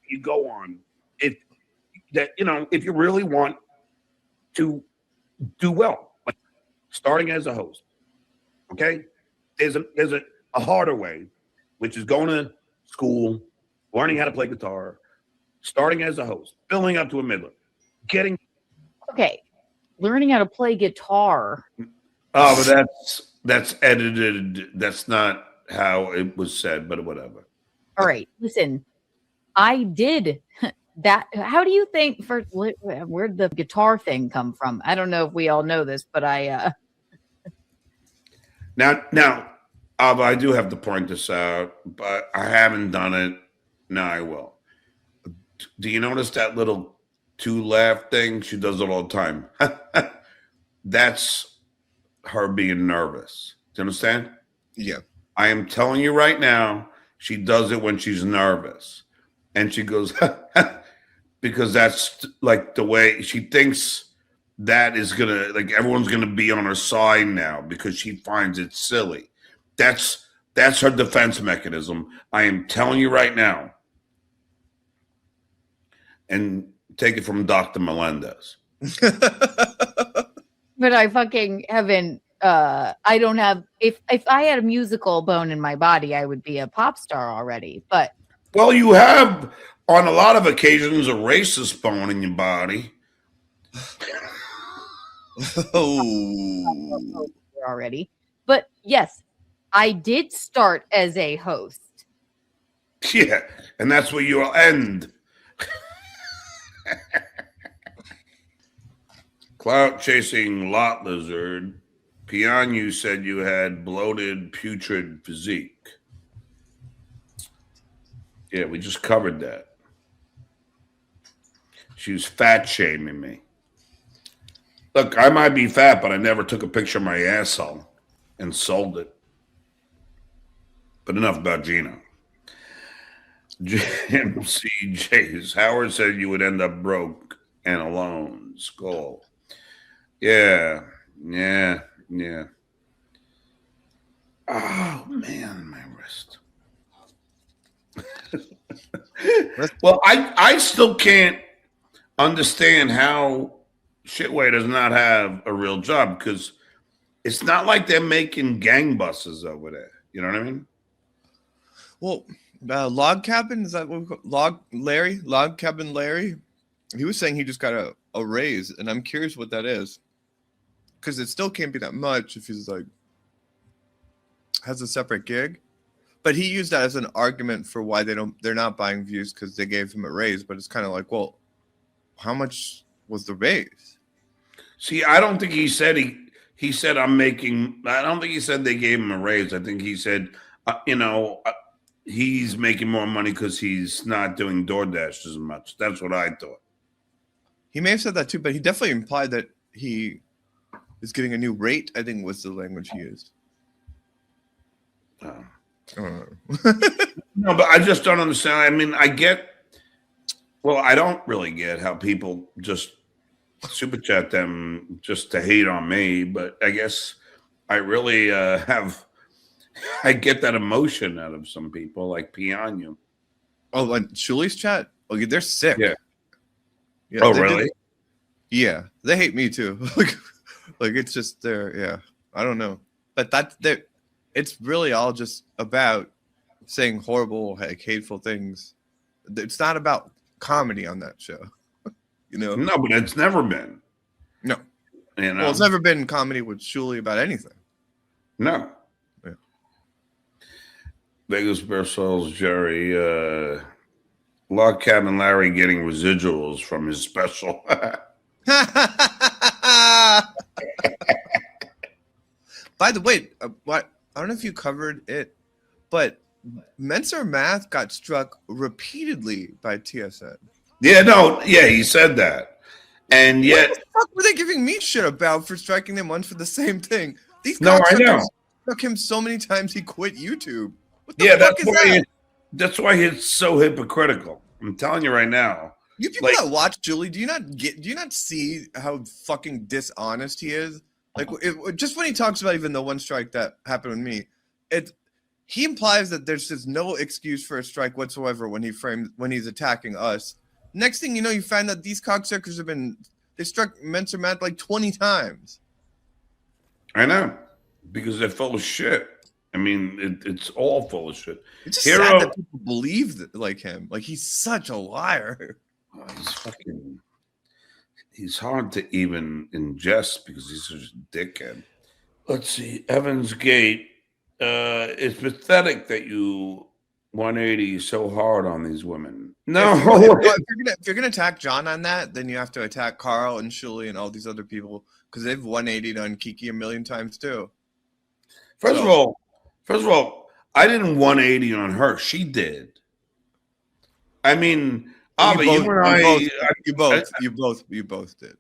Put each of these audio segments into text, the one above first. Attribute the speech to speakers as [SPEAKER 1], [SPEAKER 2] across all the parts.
[SPEAKER 1] you go on, if if you really want to do well, like starting as a host, okay, there's a harder way, which is going to school, learning how to play guitar, starting as a host, building up to a middler, getting.
[SPEAKER 2] Okay, learning how to play guitar.
[SPEAKER 1] Oh, but that's edited. That's not how it was said, but whatever.
[SPEAKER 2] All right, listen, I did that. How do you think where'd the guitar thing come from? I don't know if we all know this, but
[SPEAKER 1] Now, I do have to point this out, but I haven't done it. Now I will. Do you notice that little two laugh thing? She does it all the time. That's her being nervous. Do you understand?
[SPEAKER 3] Yeah.
[SPEAKER 1] I am telling you right now, she does it when she's nervous. And she goes, because that's like the way she thinks that is going to, like everyone's going to be on her side now because she finds it silly. That's her defense mechanism. I am telling you right now. And take it from Dr. Melendez.
[SPEAKER 2] but I fucking haven't. I don't have. If I had a musical bone in my body, I would be a pop star already. But
[SPEAKER 1] well, you have on a lot of occasions a racist bone in your body.
[SPEAKER 3] Oh,
[SPEAKER 2] already. But yes, I did start as a host.
[SPEAKER 1] Yeah, and that's where you'll end. Clout chasing lot lizard. Pianu said you had bloated, putrid physique. Yeah, we just covered that. She was fat shaming me. Look, I might be fat, but I never took a picture of my asshole and sold it. But enough about Gina. MCJs. Howard said you would end up broke and alone. Skull. Yeah. Oh, man, my wrist. Well, I still can't understand how Shitway does not have a real job because it's not like they're making gang buses over there. You know what I mean?
[SPEAKER 3] Well, Log Cabin, is that what we call Log Cabin Larry? He was saying he just got a raise, and I'm curious what that is. Because it still can't be that much if he's like has a separate gig. But he used that as an argument for why they're not buying views because they gave him a raise. But it's kind of like, well, how much was the raise?
[SPEAKER 1] See, I don't think he said he said I'm making. I don't think he said they gave him a raise. I think he said, he's making more money because he's not doing DoorDash as much. That's what I thought.
[SPEAKER 3] He may have said that too, but he definitely implied that he is getting a new rate. I think was the language he used.
[SPEAKER 1] No, but I just don't understand. I mean, I don't really get how people just super chat them just to hate on me, but I guess I really I get that emotion out of some people like Pianu.
[SPEAKER 3] Oh, like Shuli's chat? Oh, they're sick.
[SPEAKER 1] Yeah. Oh, really?
[SPEAKER 3] Yeah. They hate me too. like it's just yeah. I don't know. But it's really all just about saying horrible, like hateful things. It's not about comedy on that show. No,
[SPEAKER 1] but it's never been.
[SPEAKER 3] No. Well, it's never been comedy with Shuli about anything.
[SPEAKER 1] No.
[SPEAKER 3] Yeah.
[SPEAKER 1] Vegas Bersol's Jerry. Log Cabin Larry getting residuals from his special.
[SPEAKER 3] By the way, I don't know if you covered it, but Mensor Math got struck repeatedly by TSN.
[SPEAKER 1] Yeah, he said that. And yet,
[SPEAKER 3] what the fuck were they giving me shit about for striking them once for the same thing? These
[SPEAKER 1] I know.
[SPEAKER 3] Struck him so many times he quit YouTube. What
[SPEAKER 1] the fuck is that? That's why he's so hypocritical. I'm telling you right now.
[SPEAKER 3] You people that watch Julie, do you not see how fucking dishonest he is? Like just when he talks about even the one strike that happened with me, he implies that there's just no excuse for a strike whatsoever when he's attacking us. Next thing you know, you find that these cocksuckers they struck Mensor Math like 20 times.
[SPEAKER 1] I know, because they're full of shit. I mean, it's all full of shit.
[SPEAKER 3] It's just sad that people believe like him. Like, he's such a liar.
[SPEAKER 1] He's hard to even ingest because he's such a dickhead. Let's see. Evans Gate. It's pathetic that you 180 so hard on these women. No.
[SPEAKER 3] If you're gonna attack John on that, then you have to attack Carl and Shuli and all these other people because they've 180'd on Kiki a million times too.
[SPEAKER 1] First of all, I didn't 180 on her. She did. I mean, you both did.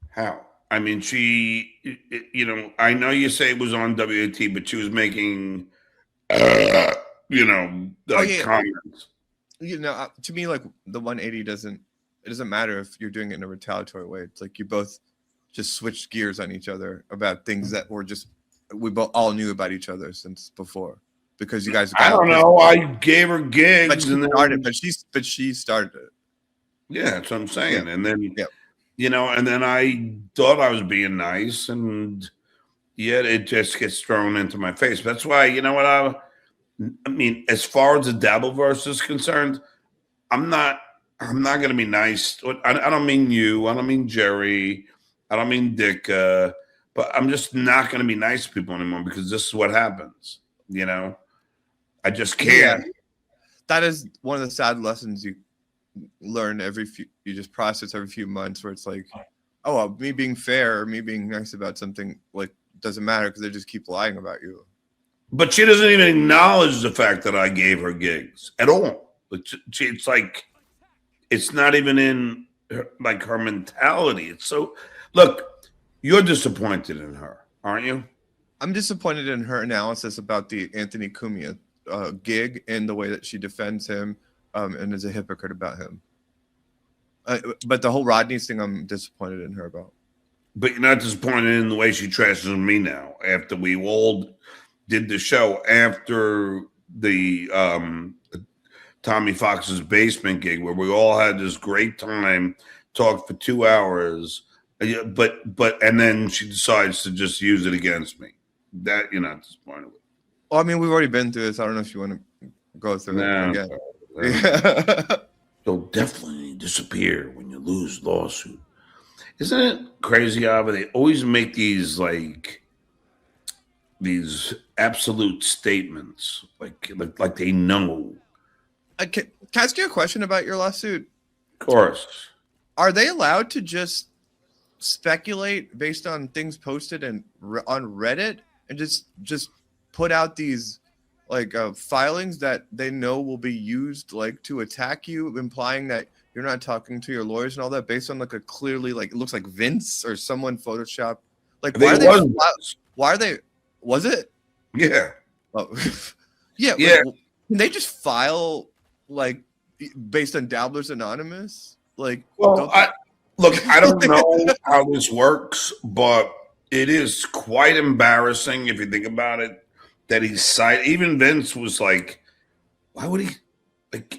[SPEAKER 1] How? I mean, she, I know you say it was on WAT, but she was making, comments.
[SPEAKER 3] To me, like, the 180 doesn't matter if you're doing it in a retaliatory way. It's like you both just switched gears on each other about things that we both all knew about each other since before because you guys.
[SPEAKER 1] I don't know. I gave her gigs,
[SPEAKER 3] but she started it.
[SPEAKER 1] Yeah, that's what I'm saying. Yeah. And then, and then I thought I was being nice, and yet it just gets thrown into my face. That's why, I mean, as far as the Dabbleverse is concerned, I'm not going to be nice. I don't mean you. I don't mean Jerry. I don't mean Dick. But I'm just not going to be nice to people anymore because this is what happens. I just can't. Yeah.
[SPEAKER 3] That is one of the sad lessons you learn you just process every few months where it's like, me being fair or me being nice about something like doesn't matter because they just keep lying about you.
[SPEAKER 1] But she doesn't even acknowledge the fact that I gave her gigs at all. It's like, it's not even in her mentality. It's so, look, you're disappointed in her, aren't you?
[SPEAKER 3] I'm disappointed in her analysis about the Anthony Cumia gig and the way that she defends him and is a hypocrite about him. But the whole Rodney's thing, I'm disappointed in her about.
[SPEAKER 1] But you're not disappointed in the way she trashes me now after we all did the show after the Tommy Fox's basement gig where we all had this great time, talked for 2 hours, and then she decides to just use it against me. That you're not disappointed with.
[SPEAKER 3] Well, I mean, we've already been through this. I don't know if you want to go through it again.
[SPEAKER 1] They'll definitely disappear when you lose lawsuit. Isn't it crazy, Ava? They always make these absolute statements, like they know.
[SPEAKER 3] Can I ask you a question about your lawsuit?
[SPEAKER 1] Of course.
[SPEAKER 3] Are they allowed to just speculate based on things posted on Reddit and just put out these filings that they know will be used to attack you, implying that you're not talking to your lawyers and all that based on a clearly it looks like Vince or someone photoshopped? Why are they? Was it?
[SPEAKER 1] Yeah.
[SPEAKER 3] Oh. Yeah. Can they just file based on Dabblers Anonymous?
[SPEAKER 1] I don't know how this works, but it is quite embarrassing if you think about it that even Vince was like, why would he?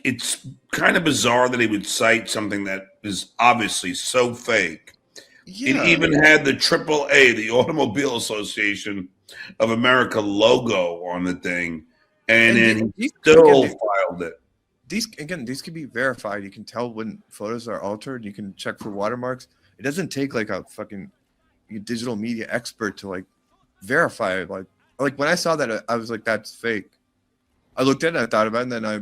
[SPEAKER 1] It's kind of bizarre that he would cite something that is obviously so fake. Yeah. It even had the AAA, the Automobile Association of America logo on the thing, and then he still filed it.
[SPEAKER 3] These can be verified. You can tell when photos are altered. You can check for watermarks. It doesn't take a fucking digital media expert to verify it. Like when I saw that, I was like, that's fake. I looked at it, I thought about it, and then I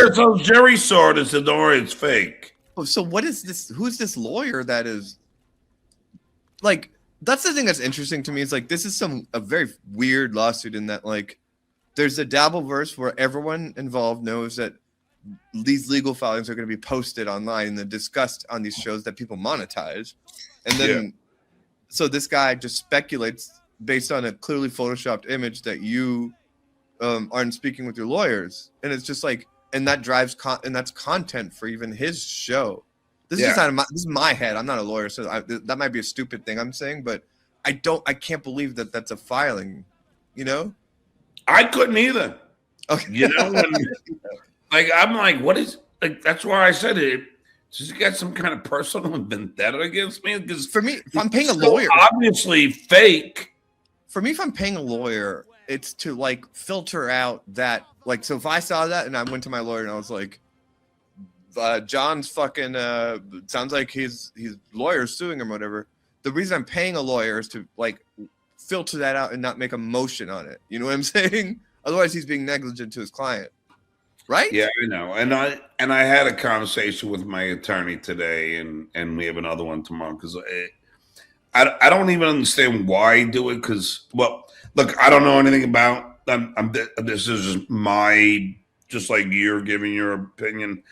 [SPEAKER 1] so Jerry saw it and said, don't worry, it's fake.
[SPEAKER 3] Oh, so what is this? Who's this lawyer that is that's the thing that's interesting to me. Is this is a very weird lawsuit in that there's a Dabbleverse where everyone involved knows that these legal filings are going to be posted online and then discussed on these shows that people monetize. And then, so this guy just speculates based on a clearly photoshopped image that you aren't speaking with your lawyers. And it's just and that drives and that's content for even his show. This is my head. I'm not a lawyer, so that might be a stupid thing I'm saying, but I can't believe that that's a filing,
[SPEAKER 1] I couldn't either.
[SPEAKER 3] Okay.
[SPEAKER 1] You know, like I'm like, what is like? That's why I said it. Does he got some kind of personal vendetta against me? Because
[SPEAKER 3] For me, if I'm paying a
[SPEAKER 1] so
[SPEAKER 3] lawyer,
[SPEAKER 1] obviously fake.
[SPEAKER 3] for me, if I'm paying a lawyer, it's to like filter out that, like, so if I saw that and I went to my lawyer and I was like, John's fucking sounds like his lawyer's suing him or whatever. The reason I'm paying a lawyer is to like filter that out and not make a motion on it. You know what I'm saying? Otherwise, he's being negligent to his client, right?
[SPEAKER 1] Yeah, I know. And I had a conversation with my attorney today, and we have another one tomorrow because I don't even understand why I do it. Because look, I don't know anything about. This is just like you're giving your opinion,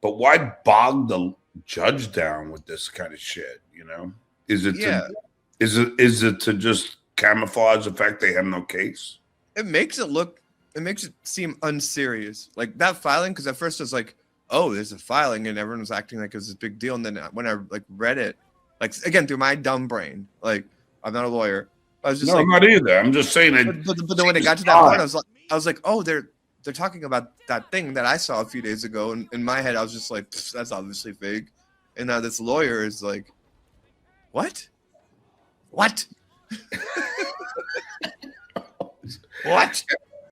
[SPEAKER 1] but why bog the judge down with this kind of shit? You know, is it to just camouflage the fact they have no case?
[SPEAKER 3] It makes it seem unserious. Like that filing, because at first I was like, oh, there's a filing, and everyone was acting like it was a big deal. And then when I like read it, like again through my dumb brain, like I'm not a lawyer, I was just
[SPEAKER 1] no,
[SPEAKER 3] like,
[SPEAKER 1] I'm not either. I'm just saying
[SPEAKER 3] but then when it got to that point, I was like, oh, they're talking about that thing that I saw a few days ago, and in my head I was just like, that's obviously fake. And now this lawyer is like, what? What?